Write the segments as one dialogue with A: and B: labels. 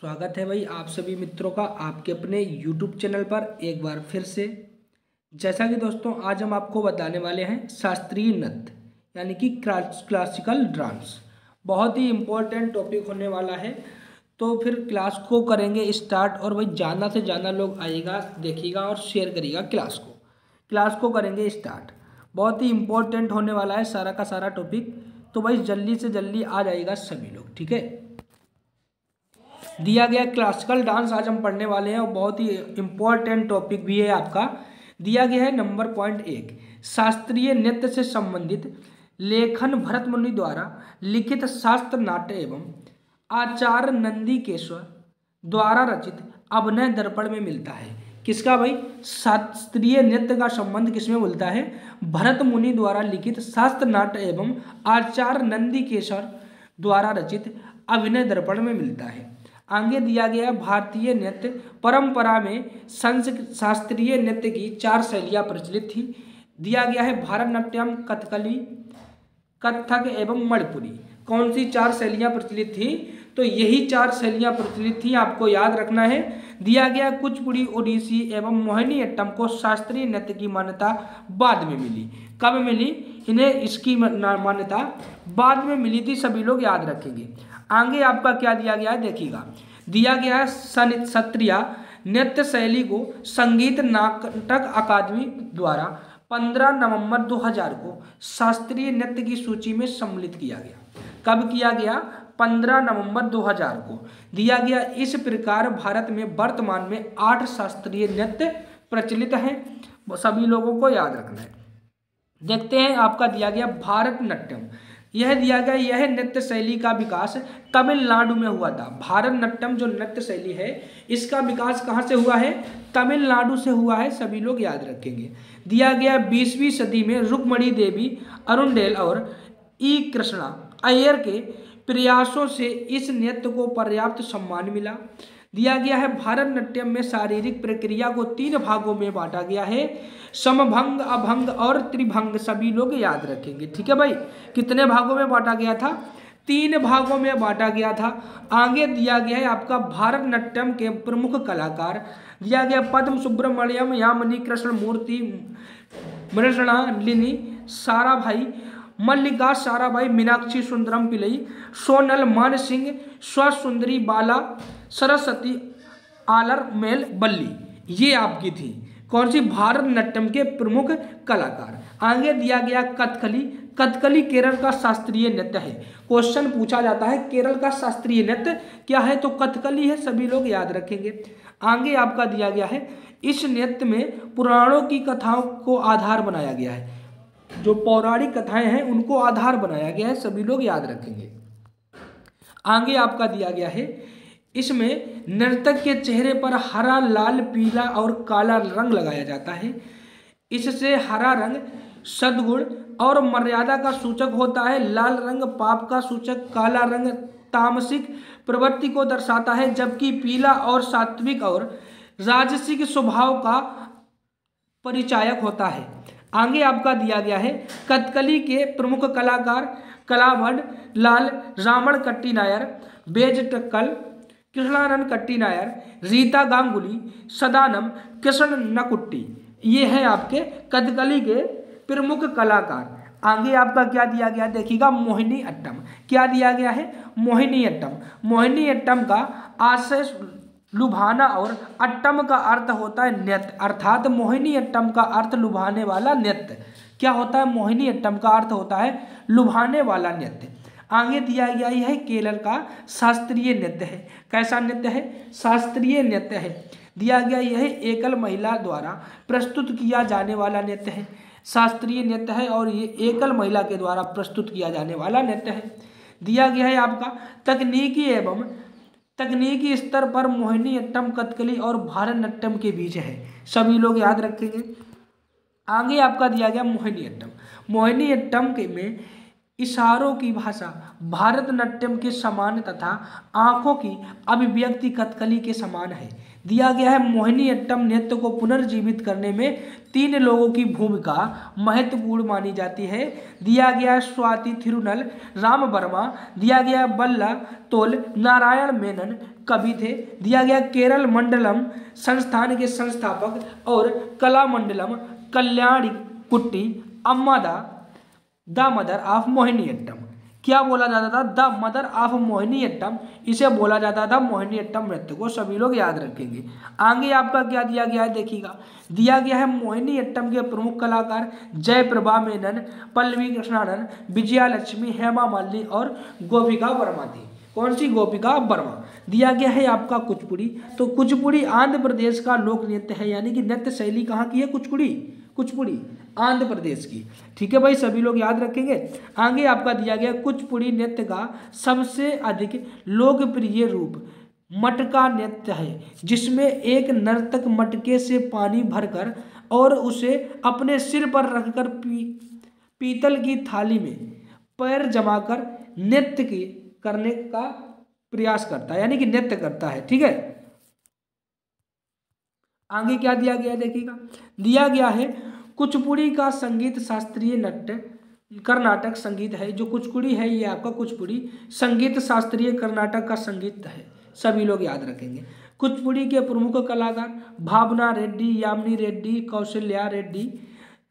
A: स्वागत है भाई आप सभी मित्रों का आपके अपने YouTube चैनल पर एक बार फिर से। जैसा कि दोस्तों आज हम आपको बताने वाले हैं शास्त्रीय नृत्य यानी कि क्लासिकल डांस। बहुत ही इम्पोर्टेंट टॉपिक होने वाला है, तो फिर क्लास को करेंगे स्टार्ट। और भाई ज़्यादा से ज़्यादा लोग आएगा, देखिएगा और शेयर करिएगा क्लास को करेंगे स्टार्ट। बहुत ही इम्पोर्टेंट होने वाला है सारा का सारा टॉपिक, तो भाई जल्दी से जल्दी आ जाएगा सभी लोग, ठीक है। दिया गया क्लासिकल डांस आज हम पढ़ने वाले हैं और बहुत ही इम्पोर्टेंट टॉपिक भी है आपका। दिया गया है नंबर पॉइंट 1, शास्त्रीय नृत्य से संबंधित लेखन भरत मुनि द्वारा लिखित शास्त्र नाट्य एवं आचार्य नंदीकेश्वर द्वारा रचित अभिनय दर्पण में मिलता है। किसका भाई? शास्त्रीय नृत्य का संबंध किसमें मिलता है? भरत मुनि द्वारा लिखित शास्त्र नाट्य एवं आचार्य नंदीकेश्वर द्वारा रचित अभिनय दर्पण में मिलता है। आगे दिया गया भारतीय नृत्य परंपरा में शास्त्रीय नृत्य की 4 शैलियाँ प्रचलित थी। दिया गया है भारतनाट्यम, कथकली, कथक एवं मणिपुरी। कौन सी 4 शैलियाँ प्रचलित थी? तो यही 4 शैलियाँ प्रचलित थी, आपको याद रखना है। दिया गया कुचिपुड़ी, ओडिसी एवं मोहिनीअट्टम को शास्त्रीय नृत्य की मान्यता बाद में मिली। कब मिली? इन्हें इसकी मान्यता बाद में मिली थी, सभी लोग याद रखेंगे। आगे आपका क्या दिया गया है देखिएगा। दिया गया है शास्त्रीय नृत्य शैली को संगीत नाटक अकादमी द्वारा 15 नवंबर 2000 को शास्त्रीय नृत्य की सूची में सम्मिलित किया गया। कब किया गया? 15 नवंबर 2000 को। दिया गया इस प्रकार भारत में वर्तमान में 8 शास्त्रीय नृत्य प्रचलित हैं, सभी लोगों को याद रखना है। देखते हैं आपका दिया गया भारतनाट्यम। यह दिया गया यह नृत्य शैली का विकास तमिलनाडु में हुआ था। भारतनाट्यम जो नृत्य शैली है इसका विकास कहाँ से हुआ है? तमिलनाडु से हुआ है, सभी लोग याद रखेंगे। दिया गया 20वीं सदी में रुक्मणी देवी अरुणडेल और ई कृष्णा अय्यर के प्रयासों से इस नृत्य को पर्याप्त सम्मान मिला। दिया गया है भारतनाट्यम में शारीरिक प्रक्रिया को 3 भागों में बांटा गया है, समभंग, अभंग और त्रिभंग, सभी लोग याद रखेंगे, ठीक है भाई। कितने भागों में बांटा गया था? 3 भागों में बांटा गया था। आगे दिया गया है आपका भारतनाट्यम के प्रमुख कलाकार। दिया गया पद्म सुब्रमण्यम, यामिनी कृष्णमूर्ति, मृणालिनी साराभाई, मल्लिका साराभाई, मीनाक्षी सुंदरम पिल्लई, सोनल मान सिंह, स्वसुंदरी बाला, सरस्वती आलर मेल बल्ली, ये आपकी थी कौन सी? भारतनाट्यम के प्रमुख कलाकार। आगे दिया गया कथकली। कथकली केरल का शास्त्रीय नृत्य है। क्वेश्चन पूछा जाता है केरल का शास्त्रीय नृत्य क्या है, तो कथकली है, सभी लोग याद रखेंगे। आगे आपका दिया गया है इस नृत्य में पुराणों की कथाओं को आधार बनाया गया है। जो पौराणिक कथाएं हैं उनको आधार बनाया गया है, सभी लोग याद रखेंगे। आगे आपका दिया गया है इसमें नर्तक के चेहरे पर हरा, लाल, पीला और काला रंग लगाया जाता है। इससे हरा रंग सद्गुण और मर्यादा का सूचक होता है, लाल रंग पाप का सूचक, काला रंग तामसिक प्रवृत्ति को दर्शाता है, जबकि पीला और सात्विक और राजसिक स्वभाव का परिचायक होता है। आगे आपका दिया गया है कथकली के प्रमुख कलाकार कलाभट्ट, लाल रामण कट्टी नायर, बेजटक्कल, कृष्णानंद कट्टी नायर, रीता गांगुली, सदानम, कृष्ण नकुट्टी, ये हैं आपके कथकली के प्रमुख कलाकार। आगे आपका क्या दिया गया देखिएगा, मोहिनीअट्टम। क्या दिया गया है? मोहिनीअट्टम। मोहिनीअट्टम का आशय लुभाना और अट्टम का अर्थ होता है नृत्य, अर्थात मोहिनीअट्टम का अर्थ लुभाने वाला नृत्य। क्या होता है? मोहिनीअट्टम का अर्थ होता है लुभाने वाला नृत्य। आगे दिया गया यह केरल का शास्त्रीय नृत्य है। कैसा नृत्य है? शास्त्रीय नृत्य है। दिया गया यह एकल महिला द्वारा प्रस्तुत किया जाने वाला नृत्य है। शास्त्रीय नृत्य है और ये एकल महिला के द्वारा प्रस्तुत किया जाने वाला नृत्य है। दिया गया है आपका तकनीकी स्तर पर मोहिनीअट्टम कथकली और भारतनाट्यम के बीच है, सभी लोग याद रखेंगे। आगे आपका दिया गया मोहिनीअट्टम। मोहिनीअट्टम के में इशारों की भाषा भारतनाट्यम के समान तथा आंखों की अभिव्यक्ति कथकली के समान है। दिया गया है मोहिनीअट्टम नृत्य को पुनर्जीवित करने में 3 लोगों की भूमिका महत्वपूर्ण मानी जाती है। दिया गया है स्वाति थिरुनल, राम वर्मा। दिया गया बल्ला तोल नारायण मेनन कवि थे। दिया गया केरल मंडलम संस्थान के संस्थापक और कला मंडलम कल्याणी कुट्टी अम्मादा द मदर ऑफ मोहिनीअट्टम। क्या बोला जाता था? द मदर ऑफ मोहिनीअट्टम, इसे बोला जाता था मोहिनीअट्टम नृत्य को। सभी लोग याद रखेंगे। आगे आपका क्या दिया गया है देखिएगा। दिया गया है मोहिनीअट्टम के प्रमुख कलाकार जयप्रभा मेनन, पल्लवी कृष्णानन, विजया लक्ष्मी, हेमा मालिनी और गोपिका वर्मा थी। कौन सी? गोपिका वर्मा। दिया गया है आपका कुचिपुड़ी। तो कुचिपुड़ी आंध्र प्रदेश का लोक नृत्य है, यानी कि नृत्य शैली कहाँ की है? कुचिपुड़ी। कुचिपुड़ी आंध्र प्रदेश की। ठीक है भाई, सभी लोग याद रखेंगे। आगे आपका दिया गया कुचिपुड़ी नृत्य का सबसे अधिक लोकप्रिय रूप मटका नृत्य है, जिसमें एक नर्तक मटके से पानी भरकर और उसे अपने सिर पर रखकर पीतल की थाली में पैर जमाकर नृत्य करने का प्रयास करता है, यानी कि नृत्य करता है। ठीक है, आगे क्या दिया गया देखिएगा। दिया गया है कुचिपुड़ी का संगीत शास्त्रीय नृत्य कर्नाटक संगीत है। जो कुचिपुड़ी है ये आपका कुचिपुड़ी संगीत शास्त्रीय कर्नाटक का संगीत है। सभी लोग याद रखेंगे। कुचिपुड़ी के प्रमुख कलाकार भावना रेड्डी, यामिनी रेड्डी, कौशल्या रेड्डी,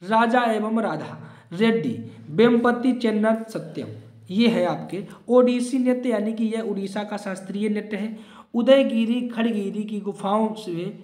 A: राजा एवं राधा रेड्डी, वेम्पति चेन्नर सत्यम, ये है आपके। ओडिसी नृत्य, यानी कि यह उड़ीसा का शास्त्रीय नृत्य है। उदयगिरी खड़गिरी की गुफाओं से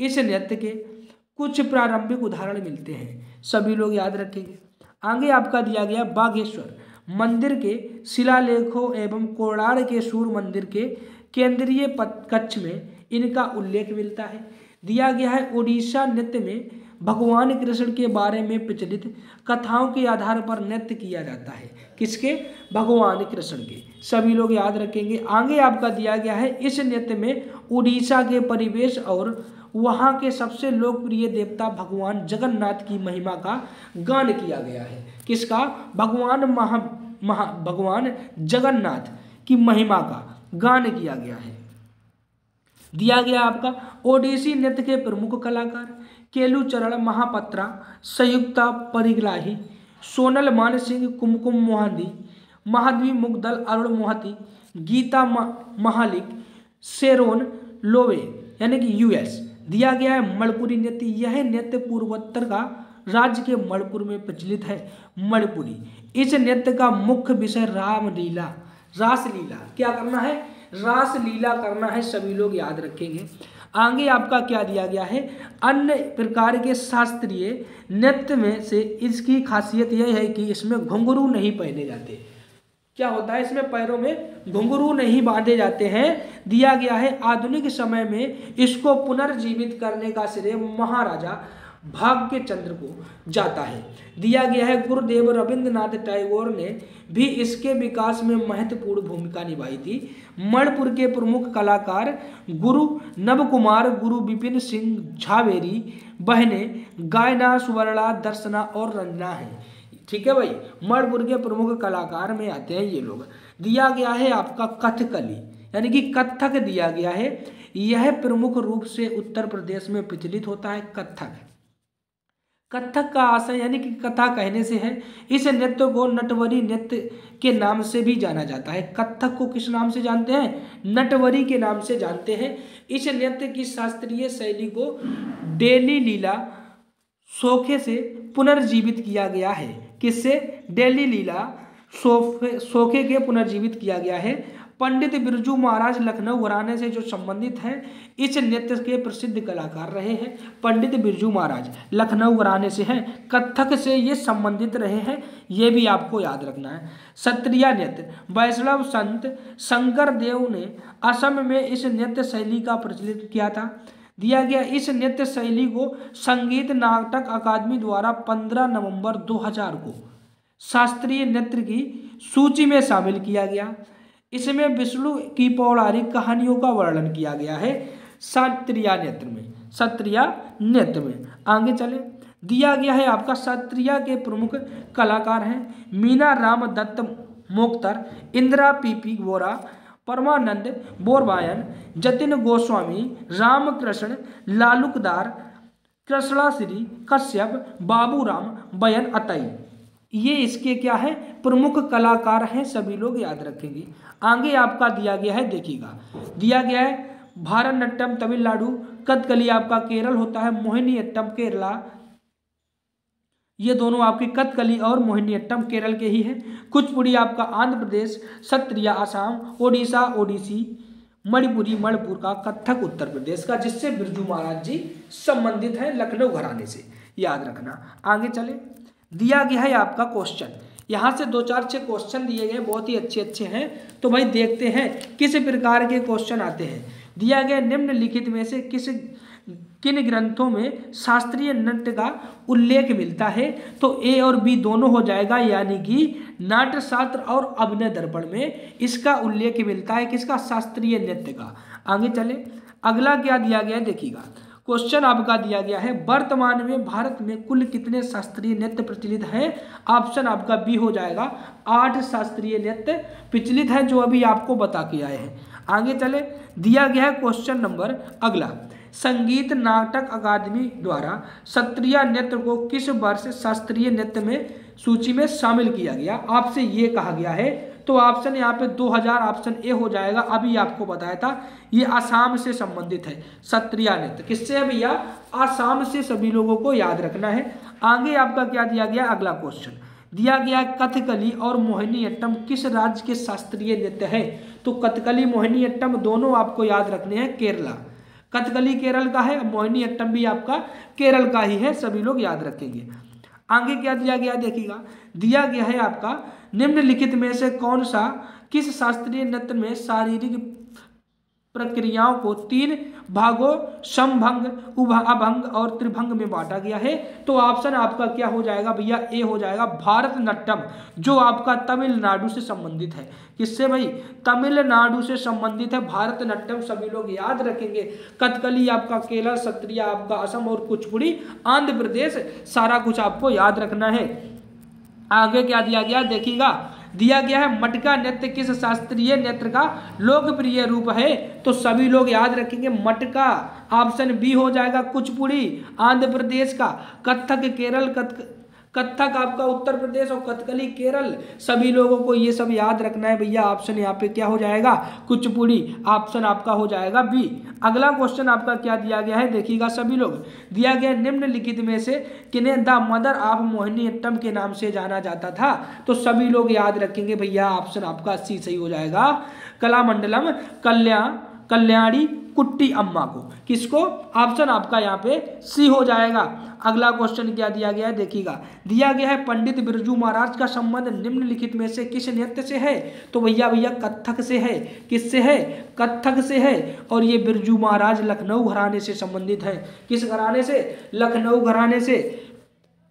A: इस नृत्य के कुछ प्रारंभिक उदाहरण मिलते हैं। सभी लोग याद रखेंगे। आगे आपका दिया गया बागेश्वर मंदिर के शिलालेखों एवं कोणार्क के सूर्य मंदिर के केंद्रीय कक्ष में इनका उल्लेख मिलता है। दिया गया है उड़ीसा नृत्य में भगवान कृष्ण के बारे में प्रचलित कथाओं के आधार पर नृत्य किया जाता है। किसके? भगवान कृष्ण के। सभी लोग याद रखेंगे। आगे आपका दिया गया है इस नृत्य में उड़ीसा के परिवेश और वहाँ के सबसे लोकप्रिय देवता भगवान जगन्नाथ की महिमा का गान किया गया है। किसका? भगवान जगन्नाथ की महिमा का गान किया गया है। दिया गया आपका ओडिसी नृत्य के प्रमुख कलाकार केलुचरण महापात्रा, संयुक्ता परिगलाही, सोनल मान सिंह, कुमकुम मोहांती, महाद्वी मुगदल, अरुण मोहती, गीता महालिक, शेरोन लोवे, यानी कि यूएस। दिया गया है मणिपुरी नृत्य। यह नृत्य पूर्वोत्तर का राज्य के मणिपुर में प्रचलित है। मणिपुरी इस नृत्य का मुख्य विषय रामलीला, रासलीला। क्या करना है? रासलीला करना है। सभी लोग याद रखेंगे। आगे आपका क्या दिया गया है? अन्य प्रकार के शास्त्रीय नृत्य में से इसकी खासियत यह है कि इसमें घुंघरू नहीं पहने जाते। क्या होता है? इसमें पैरों में घुंघरू नहीं बांधे जाते हैं। दिया गया है आधुनिक समय में इसको पुनर्जीवित करने का श्रेय महाराजा भाग्य चंद्र को जाता है। दिया गया है गुरुदेव रविंद्रनाथ टैगोर ने भी इसके विकास में महत्वपूर्ण भूमिका निभाई थी। मणिपुर के प्रमुख कलाकार गुरु नवकुमार, गुरु विपिन सिंह झावेरी, बहनें गायना, सुवर्णा, दर्शना और रंजना हैं। ठीक है भाई, मणिपुर के प्रमुख कलाकार में आते हैं ये लोग। दिया गया है आपका कथकली, यानी कि कथक दिया गया है। यह प्रमुख रूप से उत्तर प्रदेश में प्रचलित होता है। कथक, कथक का आशय यानी कि कथा कहने से है। इस नृत्य को नटवरी नृत्य के नाम से भी जाना जाता है। कथक को किस नाम से जानते हैं? नटवरी के नाम से जानते हैं। इस नृत्य की शास्त्रीय शैली को डेली लीला सोखे से पुनर्जीवित किया गया है। किससे? डेली लीला सोखे के पुनर्जीवित किया गया है। पंडित बिरजू महाराज लखनऊ घराने से जो संबंधित हैं, इस नृत्य के प्रसिद्ध कलाकार रहे हैं। पंडित बिरजू महाराज लखनऊ घराने से हैं, कथक से ये संबंधित रहे हैं, ये भी आपको याद रखना है। सत्रिया नृत्य, वैष्णव संत शंकर देव ने असम में इस नृत्य शैली का प्रचलित किया था। दिया गया इस नृत्य शैली को संगीत नाटक अकादमी द्वारा 15 नवंबर 2000 को शास्त्रीय नृत्य की सूची में शामिल किया गया। इसमें विष्णु की पौराणिक कहानियों का वर्णन किया गया है सत्रिया नृत्य में। सत्रिया नृत्य में आगे चले। दिया गया है आपका सत्रिया के प्रमुख कलाकार हैं मीना राम दत्त मोक्तर, इंदिरा पीपी वोरा, परमानंद बोरबायन, जतिन गोस्वामी, रामकृष्ण लालुकदार, कृष्णाश्री कश्यप, बाबूराम बयन अतई। ये इसके क्या है प्रमुख कलाकार हैं, सभी लोग याद रखेंगे। आगे आपका दिया गया है, देखिएगा दिया गया है भारतनाट्यम तमिलनाडु, कथकली आपका केरल होता है, मोहिनीअट्टम केरला, ये दोनों आपकी कथकली और मोहिनीअट्टम केरल के ही हैं। कुचिपुड़ी आपका आंध्र प्रदेश, सत्रिया आसाम, ओडिशा ओडिसी, मणिपुरी मणिपुर का, कथक उत्तर प्रदेश का, जिससे बिरजू महाराज जी संबंधित हैं लखनऊ घराने से, याद रखना। आगे चले, दिया गया है आपका क्वेश्चन, यहाँ से 2-4-6 क्वेश्चन दिए गए, बहुत ही अच्छे अच्छे हैं। तो भाई देखते हैं किस प्रकार के क्वेश्चन आते हैं। दिया गया निम्नलिखित में से किन ग्रंथों में शास्त्रीय नृत्य का उल्लेख मिलता है। तो ए और बी दोनों हो जाएगा, यानी कि नाट्य शास्त्र और अभिनय दर्पण में इसका उल्लेख मिलता है, किसका, शास्त्रीय नृत्य का। आगे चले, अगला क्या दिया गया है, देखिएगा क्वेश्चन आपका दिया गया है वर्तमान में भारत में कुल कितने शास्त्रीय नृत्य प्रचलित हैं। ऑप्शन आपका बी हो जाएगा, 8 शास्त्रीय नृत्य प्रचलित है, जो अभी आपको बता के आए हैं। आगे चले, दिया गया है क्वेश्चन नंबर अगला, संगीत नाटक अकादमी द्वारा सत्रिया नृत्य को किस वर्ष शास्त्रीय नृत्य में सूची में शामिल किया गया, आपसे ये कहा गया है। तो ऑप्शन यहाँ पे 2000 ऑप्शन ए हो जाएगा, अभी आपको बताया था, ये आसाम से संबंधित है सत्रिया नृत्य। किससे है भैया, आसाम से, सभी लोगों को याद रखना है। आगे आपका क्या दिया गया, अगला क्वेश्चन दिया गया कथकली और मोहिनीअट्टम किस राज्य के शास्त्रीय नृत्य है। तो कथकली मोहिनीअट्टम दोनों आपको याद रखने हैं केरला, कथकली केरल का है, मोहिनीअट्टम भी आपका केरल का ही है, सभी लोग याद रखेंगे। आगे क्या दिया गया, देखिएगा दिया गया है आपका निम्नलिखित में से कौन सा किस शास्त्रीय नृत्य में शारीरिक प्रक्रियाओं को 3 भागों समभंग, अभंग और त्रिभंग में बांटा गया है। तो ऑप्शन आपका क्या हो जाएगा भैया, ए हो जाएगा भारतनाट्यम, जो आपका तमिलनाडु से संबंधित है। किससे भाई, तमिलनाडु से संबंधित है भारतनाट्यम, सभी लोग याद रखेंगे। कथकली आपका केरल, सत्रिया आपका असम और कुचिपुड़ी आंध्र प्रदेश, सारा कुछ आपको याद रखना है। आगे क्या दिया गया, देखिएगा दिया गया है मटका नृत्य किस शास्त्रीय नृत्य का लोकप्रिय रूप है। तो सभी लोग याद रखेंगे मटका, ऑप्शन बी हो जाएगा कुचिपुड़ी आंध्र प्रदेश का, कथक केरल, कथक आपका उत्तर प्रदेश और कथकली केरल, सभी लोगों को ये सब याद रखना है भैया। ऑप्शन यहाँ पे क्या हो जाएगा, कुचिपुड़ी, ऑप्शन आपका हो जाएगा बी। अगला क्वेश्चन आपका क्या दिया गया है, देखिएगा सभी लोग, दिया गया निम्नलिखित में से किन्हें द मदर ऑफ मोहिनीअट्टम के नाम से जाना जाता था। तो सभी लोग याद रखेंगे भैया, ऑप्शन आपका सी सही हो जाएगा, कलामंडलम कल्याणी कुट्टी अम्मा को। किसको, ऑप्शन आपका यहाँ पे सी हो जाएगा। अगला क्वेश्चन क्या दिया गया है, देखिएगा दिया गया है पंडित बिरजू महाराज का संबंध निम्नलिखित में से किस नृत्य से है। तो भैया कथक से है। किससे है, कथक से है। और ये बिरजू महाराज लखनऊ घराने से संबंधित है। किस घराने से, लखनऊ घराने से।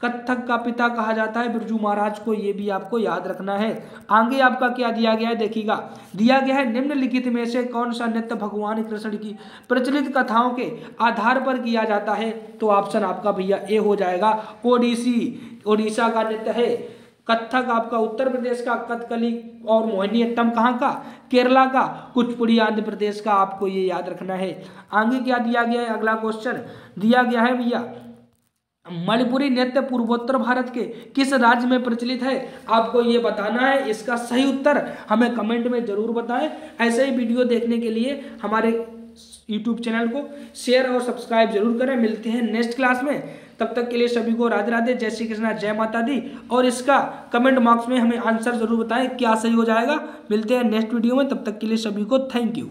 A: कथक का पिता कहा जाता है बिरजू महाराज को, ये भी आपको याद रखना है। आगे आपका क्या दिया गया है, देखिएगा दिया गया है निम्नलिखित में से कौन सा नृत्य भगवान कृष्ण की प्रचलित कथाओं के आधार पर किया जाता है। तो ऑप्शन आपका भैया ए हो जाएगा, ओडिशा का नृत्य है। कथक आपका उत्तर प्रदेश का, कथकली और मोहिनीअट्टम कहाँ का, केरला का, कुचिपुड़ी आंध्र प्रदेश का, आपको ये याद रखना है। आगे क्या दिया गया है, अगला क्वेश्चन दिया गया है भैया मणिपुरी नृत्य पूर्वोत्तर भारत के किस राज्य में प्रचलित है, आपको ये बताना है। इसका सही उत्तर हमें कमेंट में जरूर बताएं। ऐसे ही वीडियो देखने के लिए हमारे YouTube चैनल को शेयर और सब्सक्राइब जरूर करें। मिलते हैं नेक्स्ट क्लास में, तब तक के लिए सभी को राधे राधे, जय श्री कृष्णा, जय माता दी। और इसका कमेंट बॉक्स में हमें आंसर जरूर बताएं क्या सही हो जाएगा। मिलते हैं नेक्स्ट वीडियो में, तब तक के लिए सभी को थैंक यू।